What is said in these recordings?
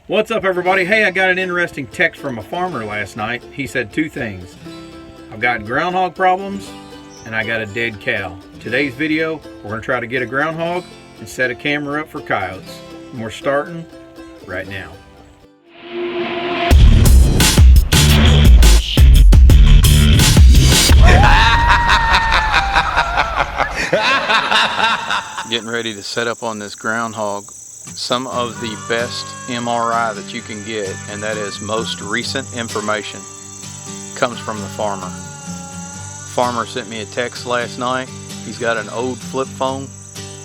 What's up, everybody? Hey, I got an interesting text from a farmer last night. He said two things. I've got groundhog problems and I got a dead cow. Today's video, we're going to try to get a groundhog and set a camera up for coyotes. And we're starting right now. Getting ready to set up on this groundhog some of the best MRI that you can get, and that is most recent information comes from the farmer. Farmer sent me a text last night. He's got an old flip phone,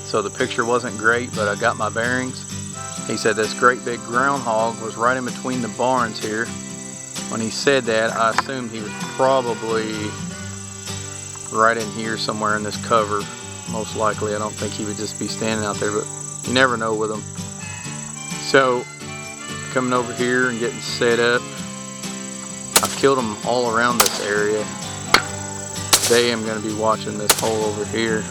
so the picture wasn't great, but I got my bearings. He said this great big groundhog was right in between the barns here. When he said that, I assumed he was probably right in here somewhere in this cover. Most likely. I don't think he would just be standing out there, but you never know with them. So, coming over here and getting set up. I've killed them all around this area. Today I'm going to be watching this hole over here.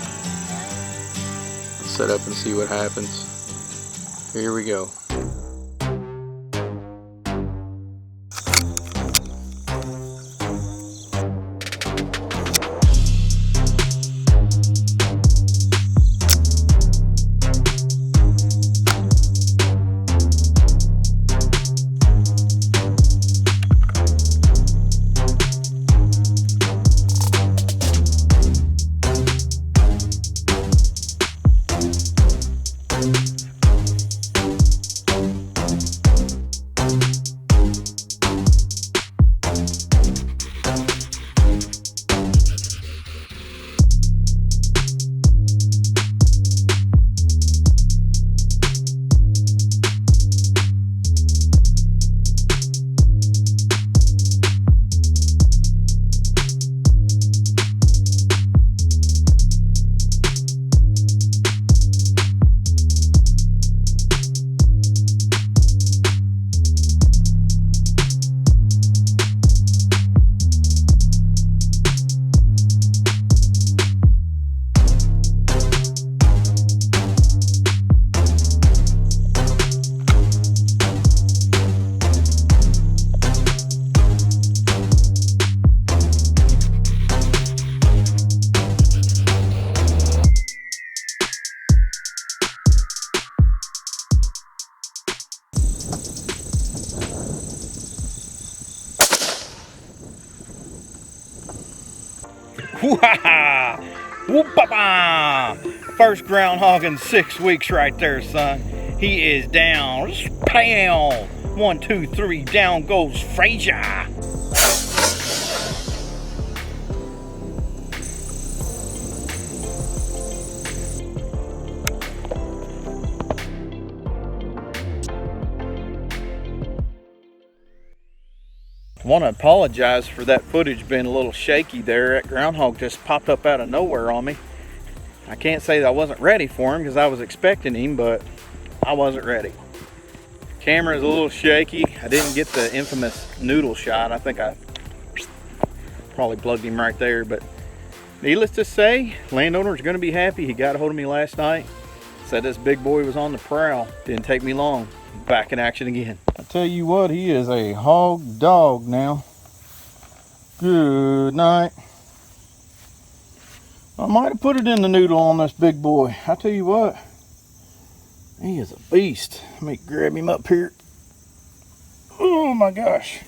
Let's set up and see what happens. Here we go. Woo-ha-ha! Whoop-a-ba! First groundhog in 6 weeks right there, son. He is down. Bam! 1, 2, 3, down goes Frazier. I want to apologize for that footage being a little shaky there. That groundhog just popped up out of nowhere on me. I can't say that I wasn't ready for him because I was expecting him, but I wasn't ready. Camera is a little shaky. I didn't get the infamous noodle shot. I think I probably plugged him right there, but needless to say, landowner's going to be happy. He got a hold of me last night. Said this big boy was on the prowl. Didn't take me long. Back in action again. I tell you what, he is a hog dog now. Good night. I might have put it in the noodle on this big boy. I tell you what, he is a beast. Let me grab him up here. Oh my gosh.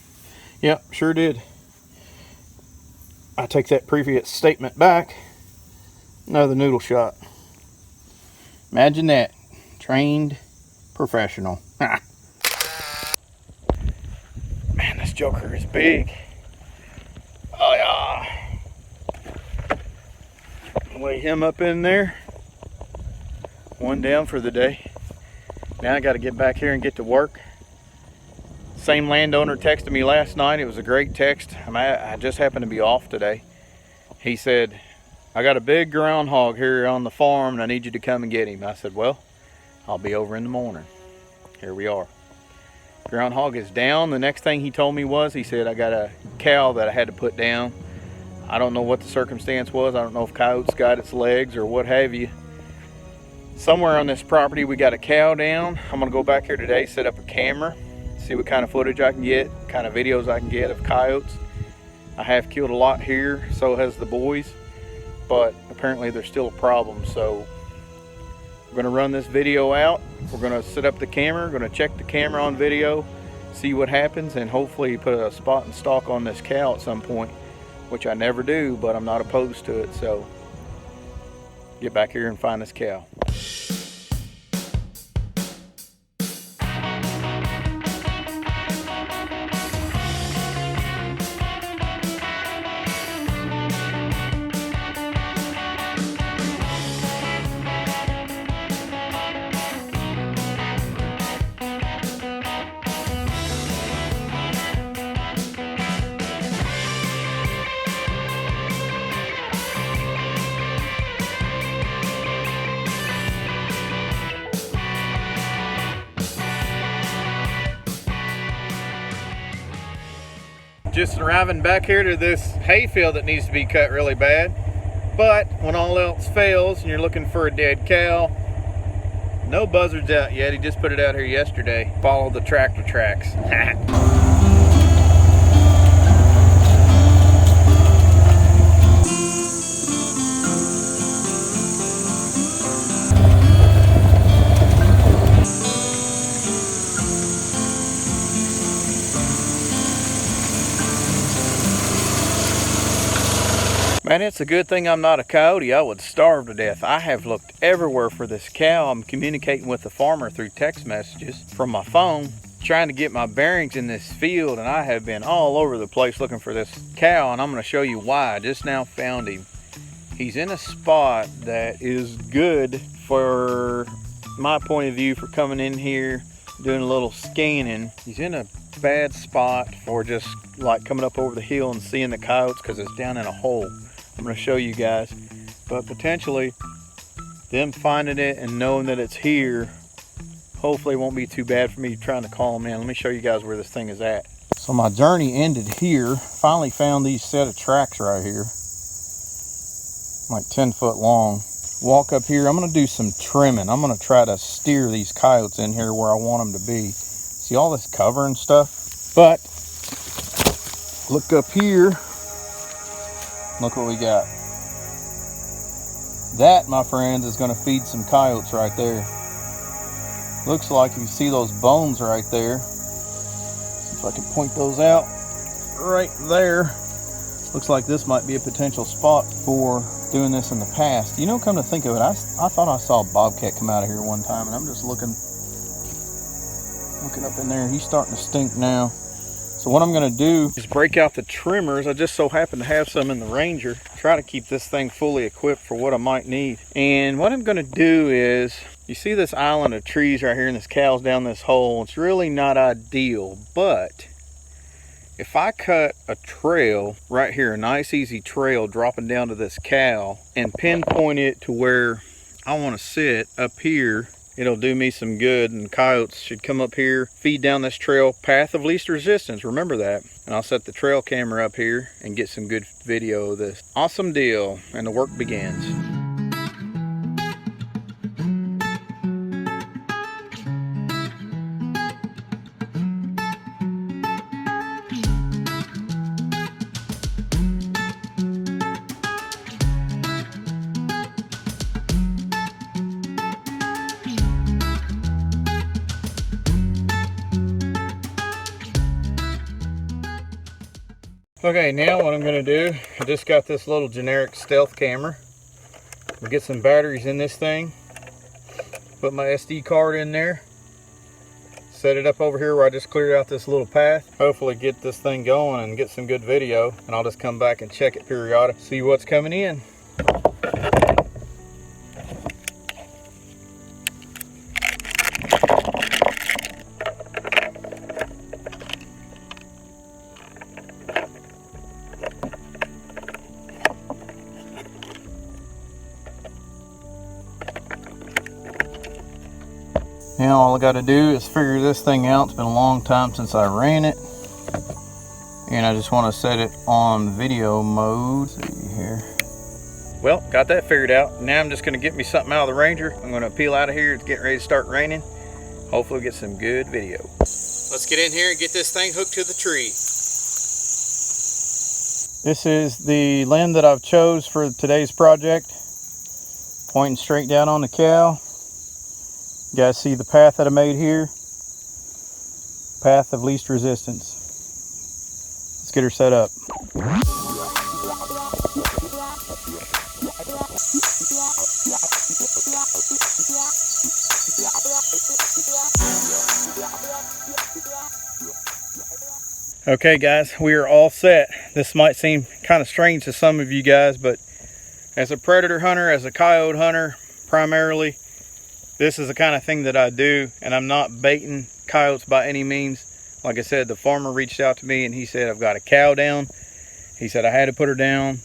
Yep, sure did. I take that previous statement back. Another noodle shot. Imagine that. Trained professional. Man, this joker is big. Oh yeah. Lay him up in there. One down for the day. Now I got to get back here and get to work. Same landowner texted me last night. It was a great text. I just happened to be off today. He said, I got a big groundhog here on the farm and I need you to come and get him. I said, well, I'll be over in the morning. Here we are. Groundhog is down. The next thing he told me was, he said, I got a cow that I had to put down. I don't know what the circumstance was. I don't know if coyotes got its legs or what have you. Somewhere on this property we got a cow down. I'm gonna go back here today, set up a camera, see what kind of footage I can get, kind of videos I can get of coyotes. I have killed a lot here, so has the boys, but apparently there's still a problem. So we're going to run this video out. We're going to set up the camera, we're going to check the camera on video, see what happens, and hopefully put a spot and stalk on this cow at some point, which I never do, but I'm not opposed to it. So get back here and find this cow. Just arriving back here to this hayfield that needs to be cut really bad. But when all else fails and you're looking for a dead cow, no buzzards out yet. He just put it out here yesterday. Follow the tractor tracks. Man, it's a good thing I'm not a coyote. I would starve to death. I have looked everywhere for this cow. I'm communicating with the farmer through text messages from my phone, trying to get my bearings in this field, and I have been all over the place looking for this cow, and I'm going to show you why. I just now found him. He's in a spot that is good for my point of view for coming in here, doing a little scanning. He's in a bad spot for just like coming up over the hill and seeing the coyotes because it's down in a hole. I'm going to show you guys, but potentially them finding it and knowing that it's here, hopefully it won't be too bad for me trying to call them in. Let me show you guys where this thing is at. So my journey ended here. Finally found these set of tracks right here, like 10 foot long. Walk up here. I'm going to do some trimming. I'm going to try to steer these coyotes in here where I want them to be. See all this cover and stuff? But look up here. Look what we got. That, my friends, is going to feed some coyotes right there. Looks like you see those bones right there. See if I can point those out. Right there. Looks like this might be a potential spot for doing this in the past. You know, come to think of it, I thought I saw a bobcat come out of here one time, and I'm just looking up in there. He's starting to stink now. So what I'm going to do is break out the trimmers. I just so happen to have some in the Ranger. Try to keep this thing fully equipped for what I might need. And what I'm going to do is, you see this island of trees right here and this cow's down this hole. It's really not ideal, but if I cut a trail right here, a nice easy trail dropping down to this cow, and pinpoint it to where I want to sit up here, it'll do me some good, and coyotes should come up here, feed down this trail, path of least resistance, remember that. And I'll set the trail camera up here and get some good video of this. Awesome deal, and the work begins. Okay, now what I'm going to do, I just got this little generic stealth camera. We'll get some batteries in this thing, put my SD card in there, set it up over here where I just cleared out this little path. Hopefully get this thing going and get some good video, and I'll just come back and check it periodically, see what's coming in. Now all I got to do is figure this thing out. It's been a long time since I ran it, and I just want to set it on video mode. Let's see here. Well, got that figured out. Now I'm just going to get me something out of the Ranger. I'm going to peel out of here. It's getting ready to start raining. Hopefully we'll get some good video. Let's get in here and get this thing hooked to the tree. This is the limb that I've chose for today's project. Pointing straight down on the cow. You guys see the path that I made here? Path of least resistance. Let's get her set up. Okay guys, we are all set. This might seem kind of strange to some of you guys, but as a predator hunter, as a coyote hunter primarily, this is the kind of thing that I do, and I'm not baiting coyotes by any means. Like I said, the farmer reached out to me and he said, I've got a cow down. He said I had to put her down.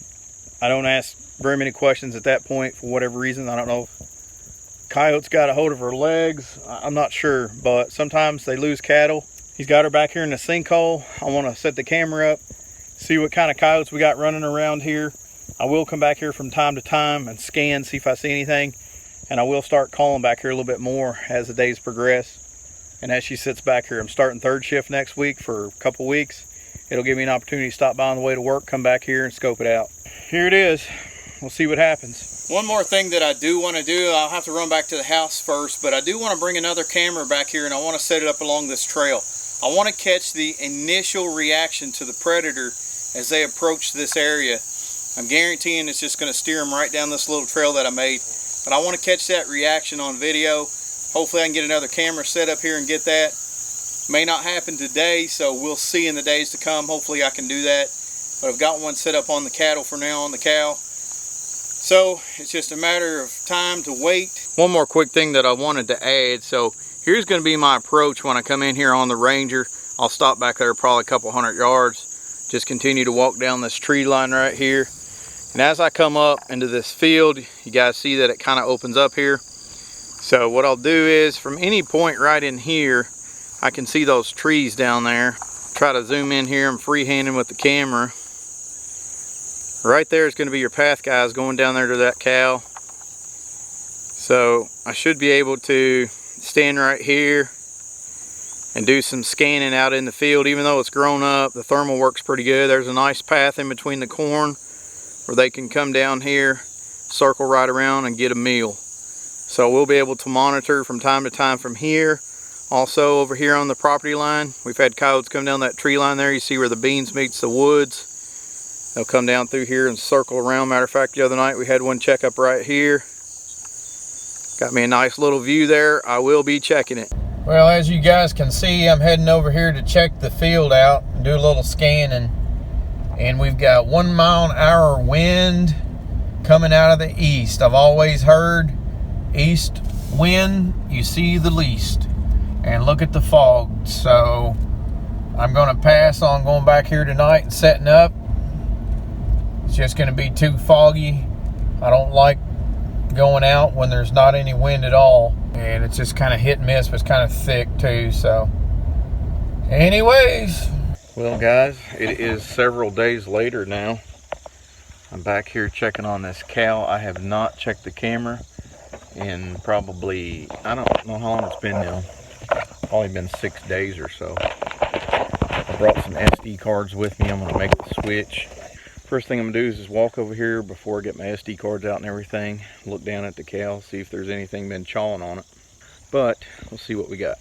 I don't ask very many questions at that point for whatever reason. I don't know if coyotes got a hold of her legs. I'm not sure, but sometimes they lose cattle. He's got her back here in the sinkhole. I want to set the camera up, see what kind of coyotes we got running around here. I will come back here from time to time and scan, see if I see anything. And I will start calling back here a little bit more as the days progress. And as she sits back here, I'm starting third shift next week for a couple weeks. It'll give me an opportunity to stop by on the way to work, come back here and scope it out. Here it is. We'll see what happens. One more thing that I do want to do, I'll have to run back to the house first, but I do want to bring another camera back here and I want to set it up along this trail. I want to catch the initial reaction to the predator as they approach this area. I'm guaranteeing it's just going to steer them right down this little trail that I made. But I want to catch that reaction on video. Hopefully I can get another camera set up here and get that. May not happen today, so we'll see in the days to come. Hopefully I can do that. But I've got one set up on the cattle for now, on the cow. So it's just a matter of time to wait. One more quick thing that I wanted to add. So here's going to be my approach when I come in here on the Ranger. I'll stop back there probably a couple hundred yards. Just continue to walk down this tree line right here. And as I come up into this field, you guys see that it kind of opens up here. So what I'll do is from any point right in here, I can see those trees down there. Try to zoom in here. I'm freehanding with the camera. Right there is going to be your path, guys, going down there to that cow. So I should be able to stand right here and do some scanning out in the field. Even though it's grown up, the thermal works pretty good. There's a nice path in between the corn where they can come down here, circle right around and get a meal. So we'll be able to monitor from time to time from here. Also over here on the property line, we've had coyotes come down that tree line there. You see where the beans meets the woods. They'll come down through here and circle around. Matter of fact, the other night we had one check up right here. Got me a nice little view there. I will be checking it. Well, as you guys can see, I'm heading over here to check the field out and do a little scanning. And we've got 1 mile-an-hour wind coming out of the east. I've always heard east wind, you see the least. And look at the fog. So I'm going to pass on going back here tonight and setting up. It's just going to be too foggy. I don't like going out when there's not any wind at all. And it's just kind of hit and miss, but it's kind of thick too. So anyways. Well guys, it is several days later now. I'm back here checking on this cow. I have not checked the camera in probably, I don't know how long it's been now. Probably been 6 days or so. I brought some SD cards with me. I'm going to make the switch. First thing I'm going to do is just walk over here before I get my SD cards out and everything. Look down at the cow, see if there's anything been chawing on it. But we'll see what we got.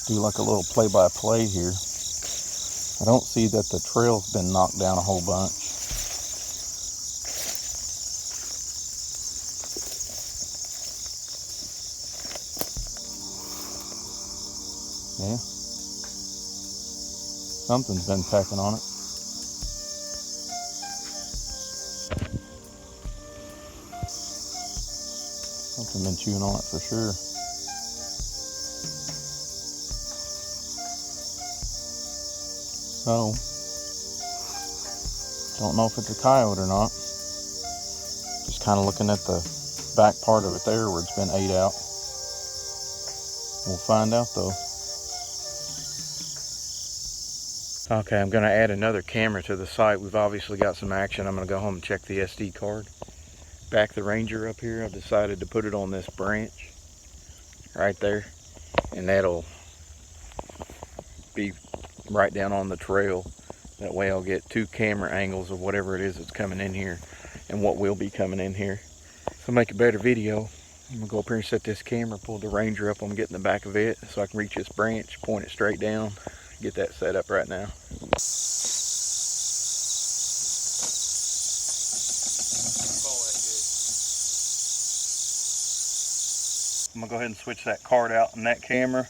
Do like a little play-by-play here. I don't see that the trail's been knocked down a whole bunch. Yeah. Something's been pecking on it. Something's been chewing on it for sure. So, don't know if it's a coyote or not. Just kind of looking at the back part of it there where it's been ate out. We'll find out though. Okay, I'm going to add another camera to the site. We've obviously got some action. I'm going to go home and check the SD card. Back the Ranger up here, I've decided to put it on this branch right there. And that'll be right down on the trail. That way I'll get 2 camera angles of whatever it is that's coming in here and what will be coming in here. So make a better video, I'm gonna go up here and set this camera, pull the Ranger up, I'm gonna get in the back of it so I can reach this branch, point it straight down, get that set up right now. I'm gonna go ahead and switch that card out in that camera,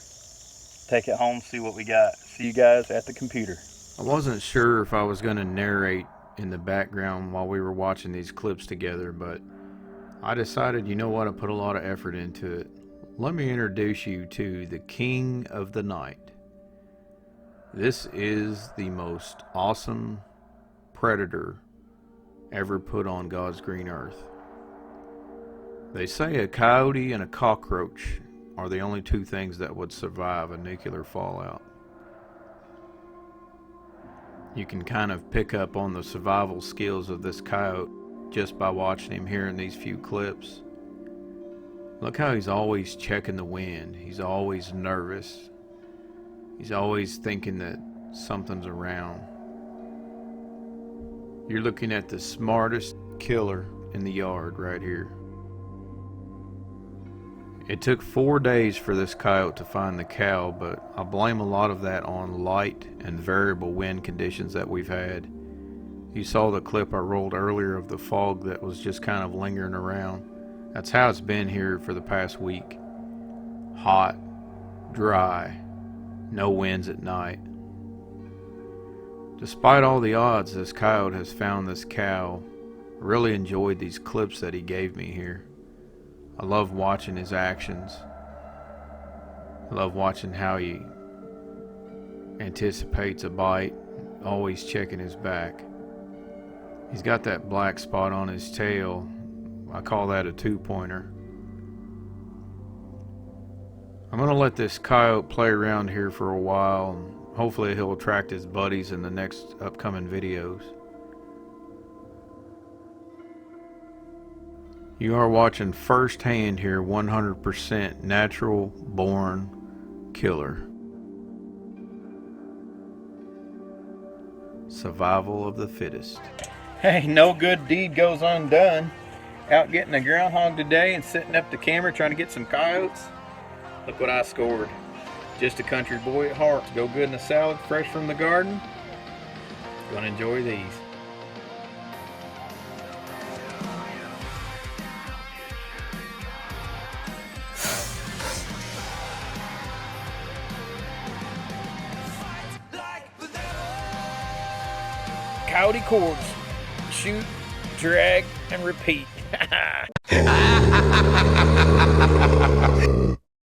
take it home, see what we got. See you guys at the computer. I wasn't sure if I was gonna narrate in the background while we were watching these clips together, but I decided, you know what, I put a lot of effort into it. Let me introduce you to the King of the Night. This is the most awesome predator ever put on God's green earth. They say a coyote and a cockroach are the only 2 things that would survive a nuclear fallout. You can kind of pick up on the survival skills of this coyote just by watching him here in these few clips. Look how he's always checking the wind. He's always nervous. He's always thinking that something's around. You're looking at the smartest killer in the yard right here. It took 4 days for this coyote to find the cow, but I blame a lot of that on light and variable wind conditions that we've had. You saw the clip I rolled earlier of the fog that was just kind of lingering around. That's how it's been here for the past week. Hot, dry, no winds at night. Despite all the odds, this coyote has found this cow. I really enjoyed these clips that he gave me here. I love watching his actions. I love watching how he anticipates a bite, always checking his back. He's got that black spot on his tail. I call that a 2-pointer. I'm gonna let this coyote play around here for a while, and hopefully he'll attract his buddies in the next upcoming videos. You are watching firsthand here, 100% natural born killer. Survival of the fittest. Hey, no good deed goes undone. Out getting a groundhog today and setting up the camera trying to get some coyotes. Look what I scored. Just a country boy at heart. Go good in a salad fresh from the garden. Gonna enjoy these. Coyote cords. Shoot, drag, and repeat.